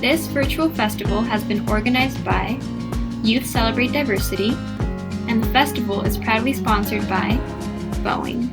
This virtual festival has been organized by Youth Celebrate Diversity, and the festival is proudly sponsored by Boeing.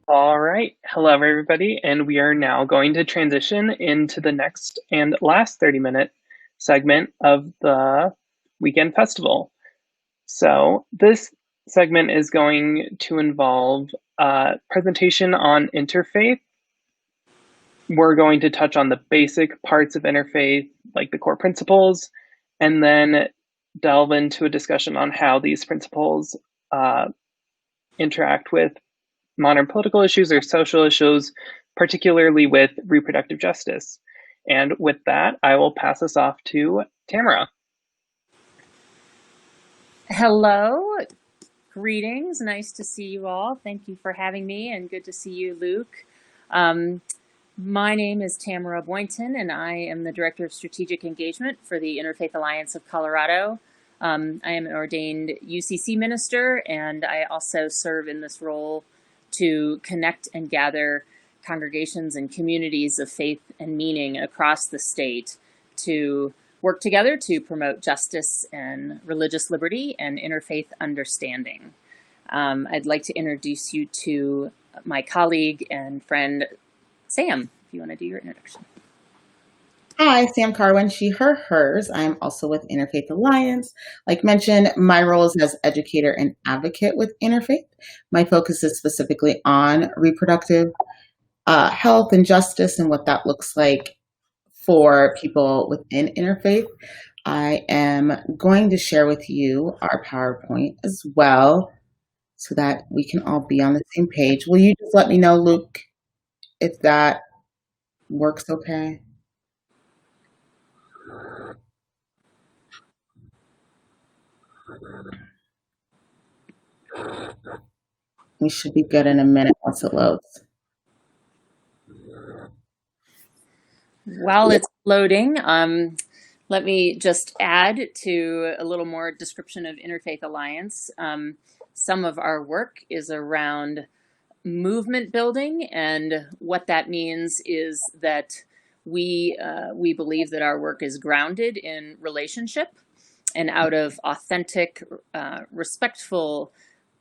All right. Hello, everybody. And we are now going to transition into the next and last 30-minute segment of the weekend festival. So this segment is going to involve a presentation on interfaith. We're going to touch on the basic parts of interfaith, like the core principles, and then delve into a discussion on how these principles interact with modern political issues or social issues, particularly with reproductive justice. And with that, I will pass this off to Tamara. Hello, greetings. Nice to see you all. Thank you for having me, and good to see you, Luke. My name is Tamara Boynton, and I am the Director of Strategic Engagement for the Interfaith Alliance of Colorado. I am an ordained UCC minister, and I also serve in this role to connect and gather congregations and communities of faith and meaning across the state to work together to promote justice and religious liberty and interfaith understanding. I'd like to introduce you to my colleague and friend, Sam, if you want to do your introduction. Hi, Sam Carwyn, she, her, hers. I'm also with Interfaith Alliance. Like mentioned, my role is as educator and advocate with Interfaith. My focus is specifically on reproductive health and justice and what that looks like for people within Interfaith. I am going to share with you our PowerPoint as well so that we can all be on the same page. Will you just let me know, Luke, if that works okay? We should be good in a minute once it loads. While it's loading, let me just add to a little more description of Interfaith Alliance. Some of our work is around movement building, and what that means is that we believe that our work is grounded in relationship and out of authentic, respectful,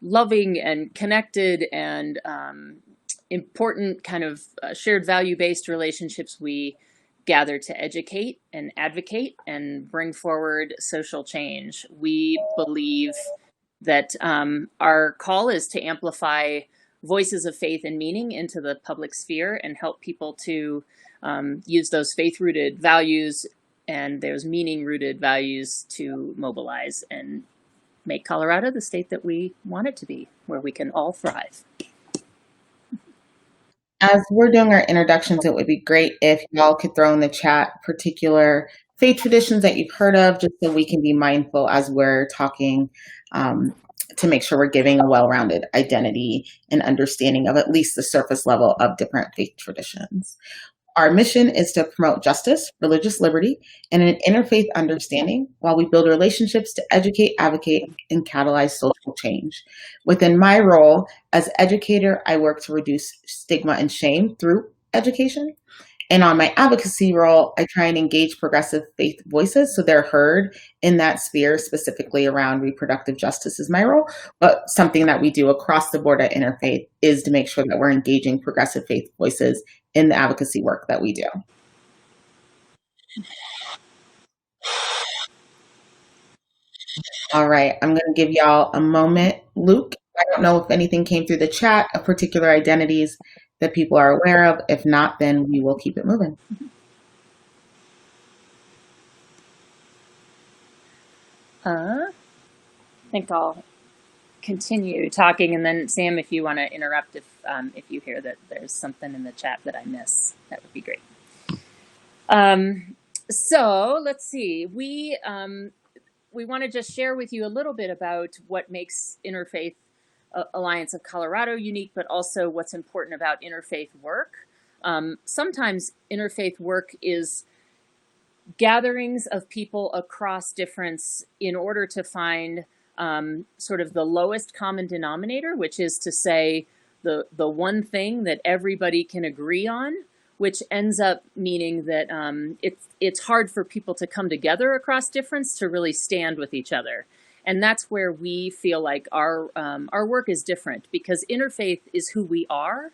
loving and connected and important kind of shared value-based relationships. We gather to educate and advocate and bring forward social change. We believe that our call is to amplify voices of faith and meaning into the public sphere and help people to use those faith-rooted values and those meaning-rooted values to mobilize and make Colorado the state that we want it to be, where we can all thrive. As we're doing our introductions, it would be great if y'all could throw in the chat particular faith traditions that you've heard of, just so we can be mindful as we're talking to make sure we're giving a well-rounded identity and understanding of at least the surface level of different faith traditions. Our mission is to promote justice, religious liberty, and an interfaith understanding while we build relationships to educate, advocate, and catalyze social change. Within my role as educator, I work to reduce stigma and shame through education. And on my advocacy role, I try and engage progressive faith voices so they're heard in that sphere, specifically around reproductive justice is my role. But something that we do across the board at Interfaith is to make sure that we're engaging progressive faith voices in the advocacy work that we do. All right, I'm going to give y'all a moment. Luke, I don't know if anything came through the chat of particular identities that people are aware of. If not, then we will keep it moving. I think I'll continue talking, and then Sam, if you want to interrupt, if you hear that there's something in the chat that I miss, that would be great. So let's see. We want to just share with you a little bit about what makes Interfaith Alliance of Colorado unique, but also what's important about interfaith work. Sometimes interfaith work is gatherings of people across difference in order to find sort of the lowest common denominator, which is to say the one thing that everybody can agree on, which ends up meaning that it's hard for people to come together across difference to really stand with each other. And that's where we feel like our work is different, because interfaith is who we are,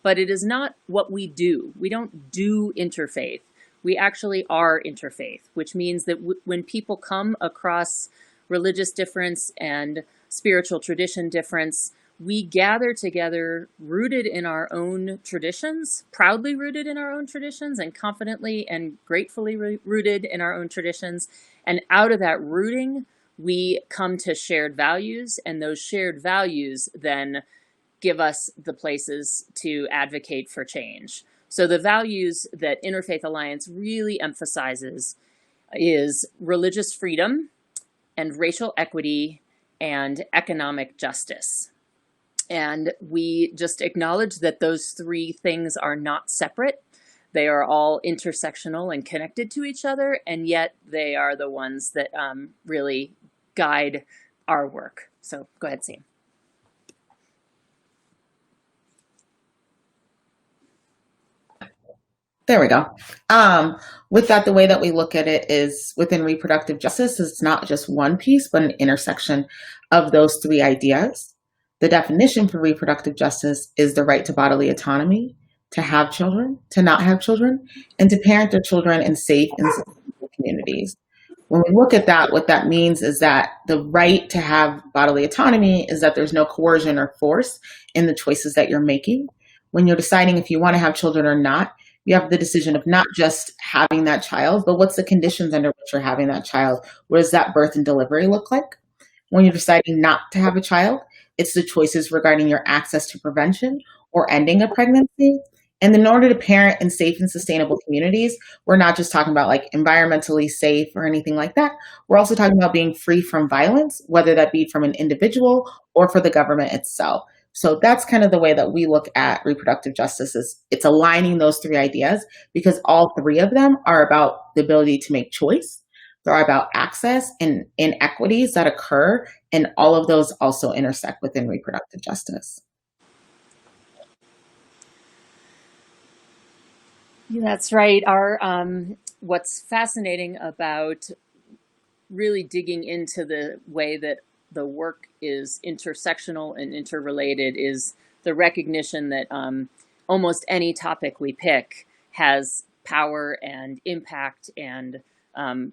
but it is not what we do. We don't do interfaith. We actually are interfaith, which means that when people come across religious difference and spiritual tradition difference, we gather together rooted in our own traditions, proudly rooted in our own traditions, and confidently and gratefully rooted in our own traditions. And out of that rooting, we come to shared values, and those shared values then give us the places to advocate for change. So the values that Interfaith Alliance really emphasizes is religious freedom and racial equity and economic justice. And we just acknowledge that those three things are not separate. They are all intersectional and connected to each other, and yet they are the ones that really guide our work. So go ahead, Sam. There we go. With that, the way that we look at it is within reproductive justice, it's not just one piece, but an intersection of those three ideas. The definition for reproductive justice is the right to bodily autonomy, to have children, to not have children, and to parent their children in safe and sustainable communities. When we look at that, what that means is that the right to have bodily autonomy is that there's no coercion or force in the choices that you're making. When you're deciding if you want to have children or not, you have the decision of not just having that child, but what's the conditions under which you're having that child? What does that birth and delivery look like? When you're deciding not to have a child, it's the choices regarding your access to prevention or ending a pregnancy. And in order to parent in safe and sustainable communities, we're not just talking about like environmentally safe or anything like that. We're also talking about being free from violence, whether that be from an individual or for the government itself. So that's kind of the way that we look at reproductive justice, is it's aligning those three ideas, because all three of them are about the ability to make choice. They're about access and inequities that occur, and all of those also intersect within reproductive justice. That's right. Our what's fascinating about really digging into the way that the work is intersectional and interrelated is the recognition that almost any topic we pick has power and impact and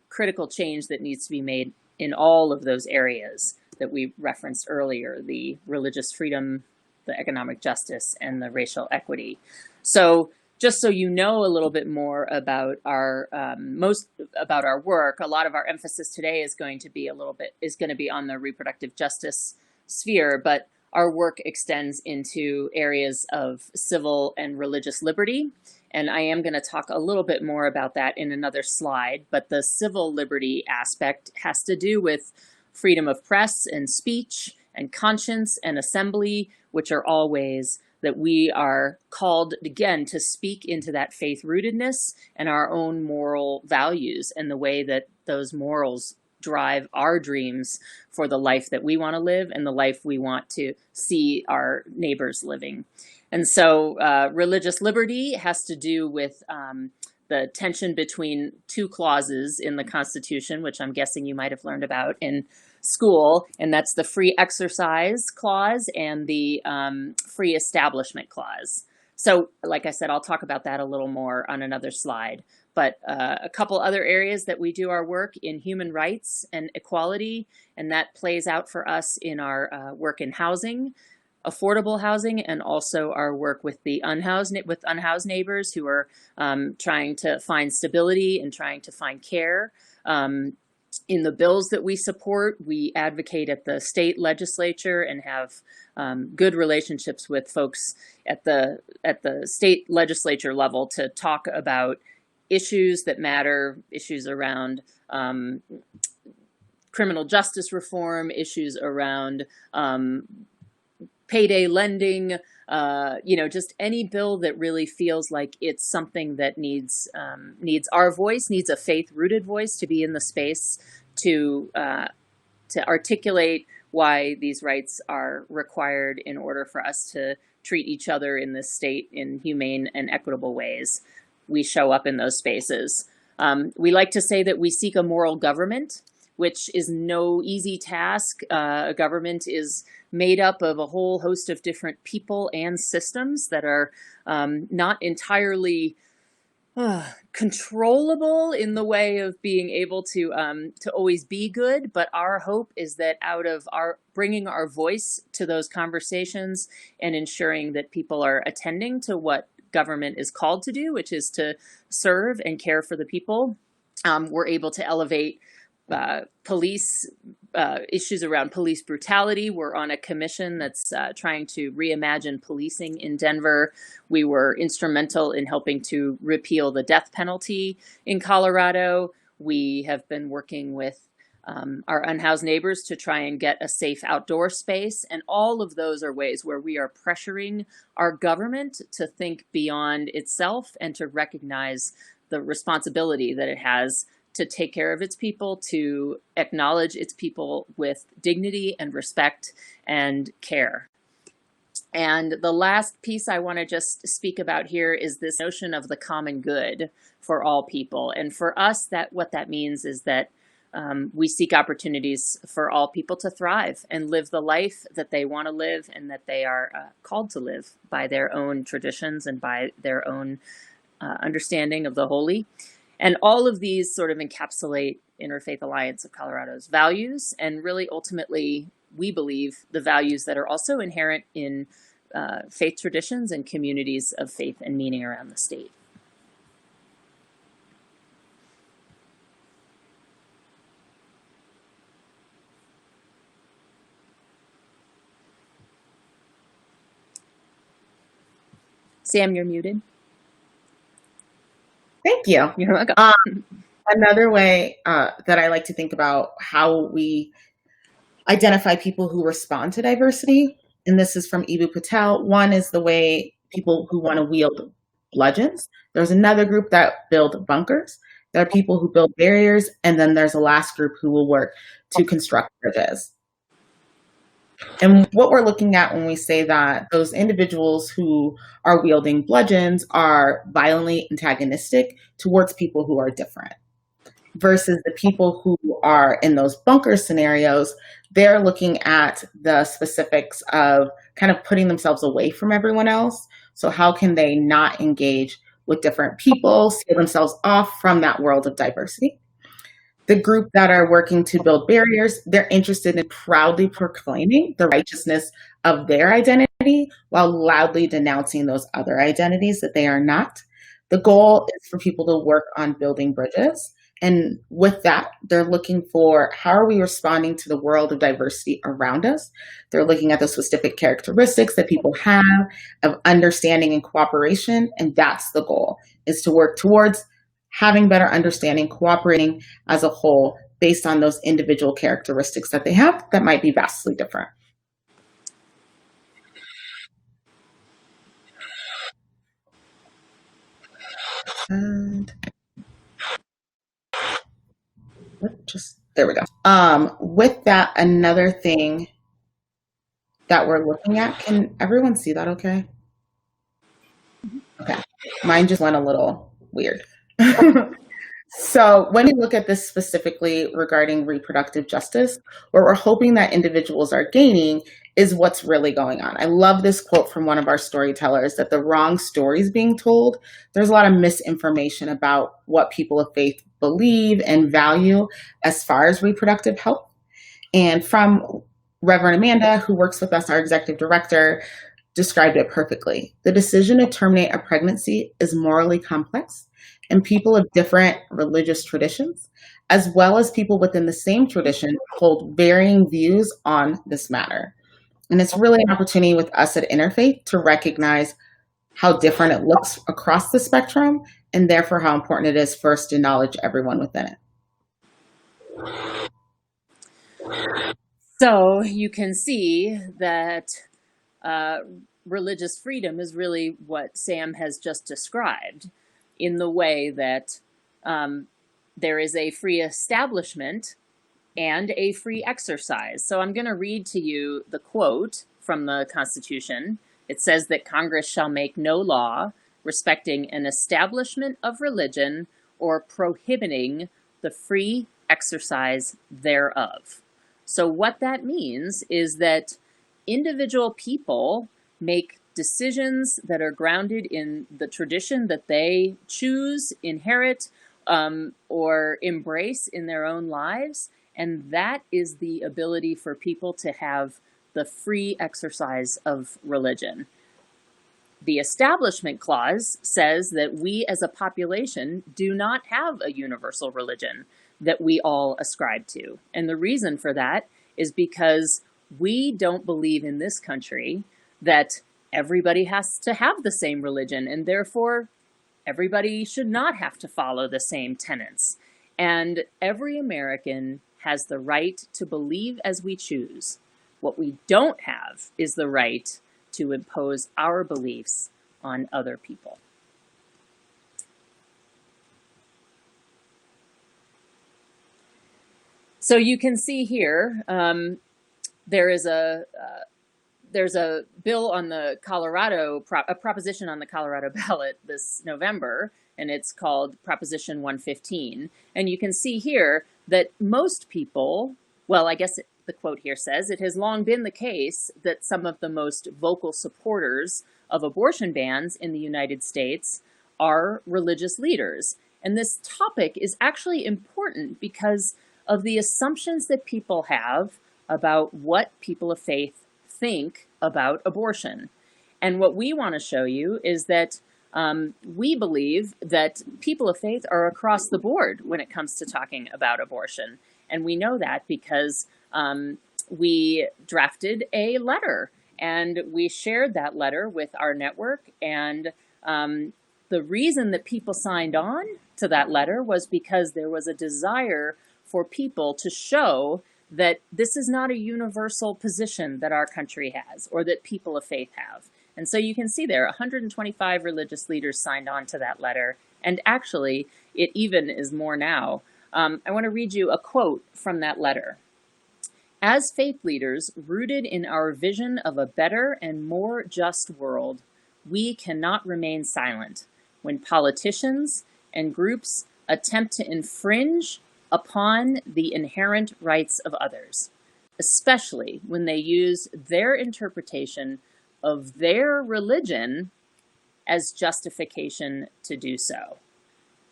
critical change that needs to be made in all of those areas that we referenced earlier: the religious freedom, the economic justice, and the racial equity. So just so you know a little bit more about our about our work, a lot of our emphasis today is going to be on the reproductive justice sphere, but our work extends into areas of civil and religious liberty. And I am going to talk a little bit more about that in another slide, but the civil liberty aspect has to do with freedom of press and speech and conscience and assembly, which are all ways that we are called, again, to speak into that faith rootedness and our own moral values and the way that those morals drive our dreams for the life that we want to live and the life we want to see our neighbors living. And so religious liberty has to do with the tension between two clauses in the Constitution, which I'm guessing you might have learned about in school, and that's the free exercise clause and the free establishment clause. So like I said, I'll talk about that a little more on another slide. But a couple other areas that we do our work in: human rights and equality, and that plays out for us in our work in housing, affordable housing, and also our work with the unhoused neighbors who are trying to find stability and trying to find care. In the bills that we support, we advocate at the state legislature and have good relationships with folks at the state legislature level to talk about issues that matter, issues around criminal justice reform, issues around payday lending, just any bill that really feels like it's something that needs our voice, needs a faith-rooted voice to be in the space to articulate why these rights are required in order for us to treat each other in this state in humane and equitable ways, we show up in those spaces. We like to say that we seek a moral government, which is no easy task. A government is made up of a whole host of different people and systems that are not entirely controllable in the way of being able to always be good. But our hope is that out of our bringing our voice to those conversations and ensuring that people are attending to what government is called to do, which is to serve and care for the people, we're able to elevate police issues around police brutality. We're on a commission that's trying to reimagine policing in Denver. We were instrumental in helping to repeal the death penalty in Colorado. We have been working with our unhoused neighbors to try and get a safe outdoor space. And all of those are ways where we are pressuring our government to think beyond itself and to recognize the responsibility that it has to take care of its people, to acknowledge its people with dignity and respect and care. And the last piece I want to just speak about here is this notion of the common good for all people. And for us, what that means is that we seek opportunities for all people to thrive and live the life that they want to live and that they are called to live by their own traditions and by their own understanding of the holy. And all of these sort of encapsulate Interfaith Alliance of Colorado's values, and really ultimately, we believe the values that are also inherent in faith traditions and communities of faith and meaning around the state. Sam, you're muted. Thank you. You're welcome. Another way that I like to think about how we identify people who respond to diversity, and this is from Ibu Patel. One is the way people who want to wield bludgeons. There's another group that build bunkers. There are people who build barriers, and then there's a last group who will work to construct bridges. And what we're looking at when we say that those individuals who are wielding bludgeons are violently antagonistic towards people who are different, versus the people who are in those bunker scenarios, they're looking at the specifics of kind of putting themselves away from everyone else. So how can they not engage with different people, seal themselves off from that world of diversity? The group that are working to build barriers, they're interested in proudly proclaiming the righteousness of their identity while loudly denouncing those other identities that they are not. The goal is for people to work on building bridges. And with that, they're looking for how are we responding to the world of diversity around us? They're looking at the specific characteristics that people have of understanding and cooperation. And that's the goal, is to work towards having better understanding, cooperating as a whole based on those individual characteristics that they have that might be vastly different. And there we go. With that, another thing that we're looking at, can everyone see that okay? Okay, mine just went a little weird. So when we look at this specifically regarding reproductive justice, what we're hoping that individuals are gaining is what's really going on. I love this quote from one of our storytellers, that the wrong story is being told. There's a lot of misinformation about what people of faith believe and value as far as reproductive health. And from Reverend Amanda, who works with us, our executive director, described it perfectly. The decision to terminate a pregnancy is morally complex, and people of different religious traditions, as well as people within the same tradition, hold varying views on this matter. And it's really an opportunity with us at Interfaith to recognize how different it looks across the spectrum, and therefore how important it is for us to acknowledge everyone within it. So you can see that religious freedom is really what Sam has just described, in the way that there is a free establishment and a free exercise. So I'm going to read to you the quote from the Constitution It says that Congress shall make no law respecting an establishment of religion or prohibiting the free exercise thereof. So what that means is that individual people make decisions that are grounded in the tradition that they choose, inherit, or embrace in their own lives. And that is the ability for people to have the free exercise of religion. The Establishment Clause says that we as a population do not have a universal religion that we all ascribe to. And the reason for that is because we don't believe in this country that everybody has to have the same religion, and therefore everybody should not have to follow the same tenets. And every American has the right to believe as we choose. What we don't have is the right to impose our beliefs on other people. So you can see here, there's a bill on the Colorado, a proposition on the Colorado ballot this November, and it's called Proposition 115. And you can see here that most people, well, I guess the quote here says, it has long been the case that some of the most vocal supporters of abortion bans in the United States are religious leaders. And this topic is actually important because of the assumptions that people have about what people of faith think about abortion. And what we want to show you is that we believe that people of faith are across the board when it comes to talking about abortion. And we know that because we drafted a letter and we shared that letter with our network. And the reason that people signed on to that letter was because there was a desire for people to show that this is not a universal position that our country has or that people of faith have. And so you can see there, 125 religious leaders signed on to that letter. And actually, it even is more now. I want to read you a quote from that letter. As faith leaders rooted in our vision of a better and more just world, we cannot remain silent when politicians and groups attempt to infringe upon the inherent rights of others, especially when they use their interpretation of their religion as justification to do so.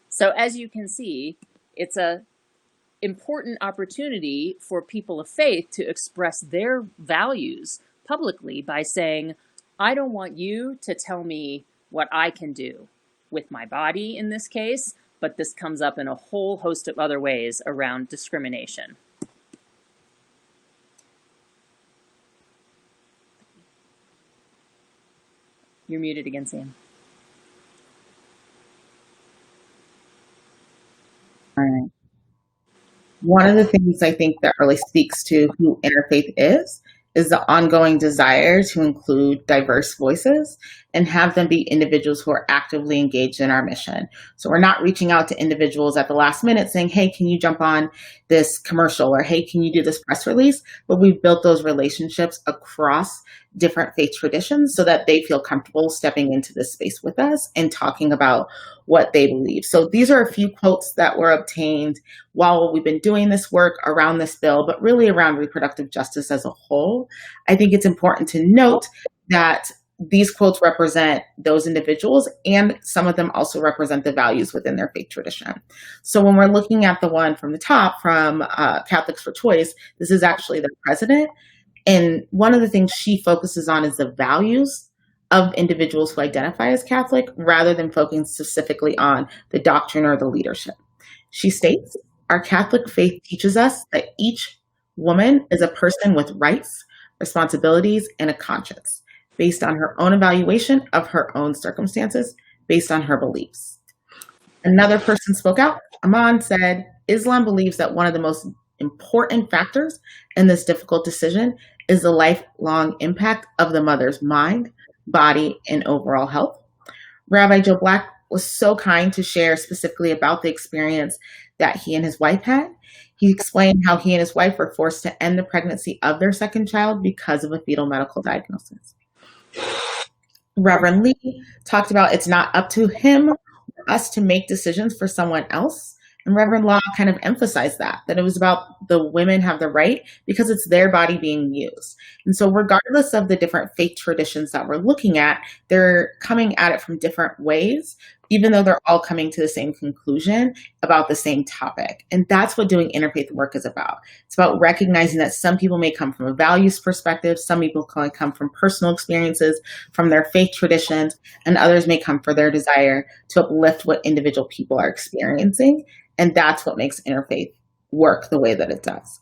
So as you can see, it's an important opportunity for people of faith to express their values publicly by saying, I don't want you to tell me what I can do with my body in this case, but this comes up in a whole host of other ways around discrimination. You're muted again, Sam. All right. One of the things I think that really speaks to who Interfaith is the ongoing desire to include diverse voices and have them be individuals who are actively engaged in our mission. So we're not reaching out to individuals at the last minute saying, hey, can you jump on this commercial, or hey, can you do this press release? But we've built those relationships across different faith traditions so that they feel comfortable stepping into this space with us and talking about what they believe. So these are a few quotes that were obtained while we've been doing this work around this bill, but really around reproductive justice as a whole. I think it's important to note that these quotes represent those individuals, and some of them also represent the values within their faith tradition. So when we're looking at the one from the top from Catholics for Choice, this is actually the president. And one of the things she focuses on is the values of individuals who identify as Catholic rather than focusing specifically on the doctrine or the leadership. She states, our Catholic faith teaches us that each woman is a person with rights, responsibilities, and a conscience based on her own evaluation of her own circumstances, based on her beliefs. Another person spoke out. Aman said, Islam believes that one of the most important factors in this difficult decision is the lifelong impact of the mother's mind, body, and overall health. Rabbi Joe Black was so kind to share specifically about the experience that he and his wife had. He explained how he and his wife were forced to end the pregnancy of their second child because of a fetal medical diagnosis. Reverend Lee talked about it's not up to him or us to make decisions for someone else. And Reverend Law kind of emphasized that it was about the women have the right because it's their body being used. And so regardless of the different faith traditions that we're looking at, they're coming at it from different ways, even though they're all coming to the same conclusion about the same topic. And that's what doing interfaith work is about. It's about recognizing that some people may come from a values perspective, some people can come from personal experiences, from their faith traditions, and others may come for their desire to uplift what individual people are experiencing. And that's what makes interfaith work the way that it does.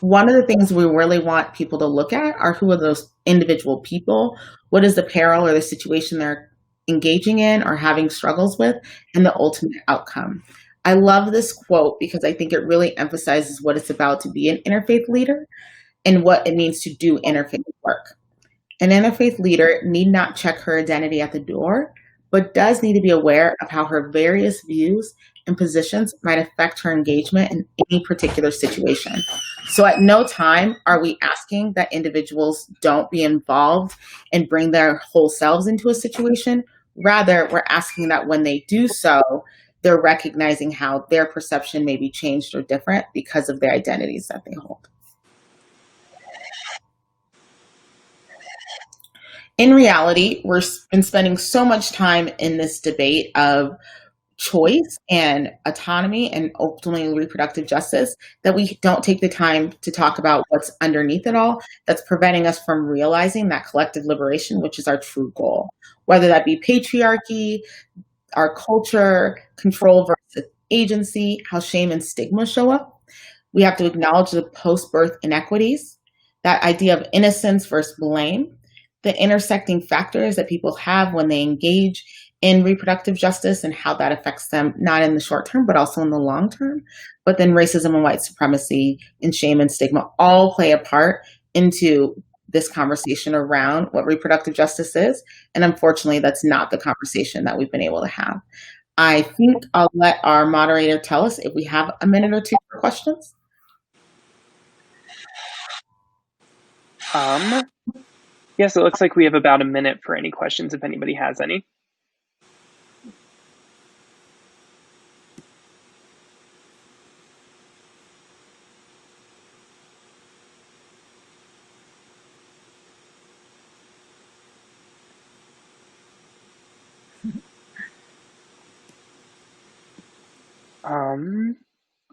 One of the things we really want people to look at are who are those individual people, what is the peril or the situation they're engaging in or having struggles with, and the ultimate outcome. I love this quote because I think it really emphasizes what it's about to be an interfaith leader and what it means to do interfaith work. An interfaith leader need not check her identity at the door, but does need to be aware of how her various views and positions might affect her engagement in any particular situation. So at no time are we asking that individuals don't be involved and bring their whole selves into a situation. Rather, we're asking that when they do so, they're recognizing how their perception may be changed or different because of their identities that they hold. In reality, we've been spending so much time in this debate of choice and autonomy and ultimately reproductive justice that we don't take the time to talk about what's underneath it all that's preventing us from realizing that collective liberation, which is our true goal, whether that be patriarchy, our culture, control versus agency, how shame and stigma show up. We have to acknowledge the post-birth inequities, that idea of innocence versus blame, the intersecting factors that people have when they engage in reproductive justice and how that affects them, not in the short term, but also in the long term. But then racism and white supremacy and shame and stigma all play a part into this conversation around what reproductive justice is. And unfortunately, that's not the conversation that we've been able to have. I think I'll let our moderator tell us if we have a minute or two for questions. Yes, it looks like we have about a minute for any questions if anybody has any.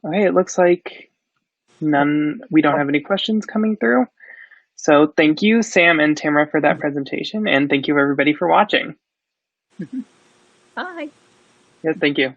Okay, it looks like we don't have any questions coming through. So thank you, Sam and Tamara, for that presentation, and thank you everybody for watching. Bye. Yes, thank you.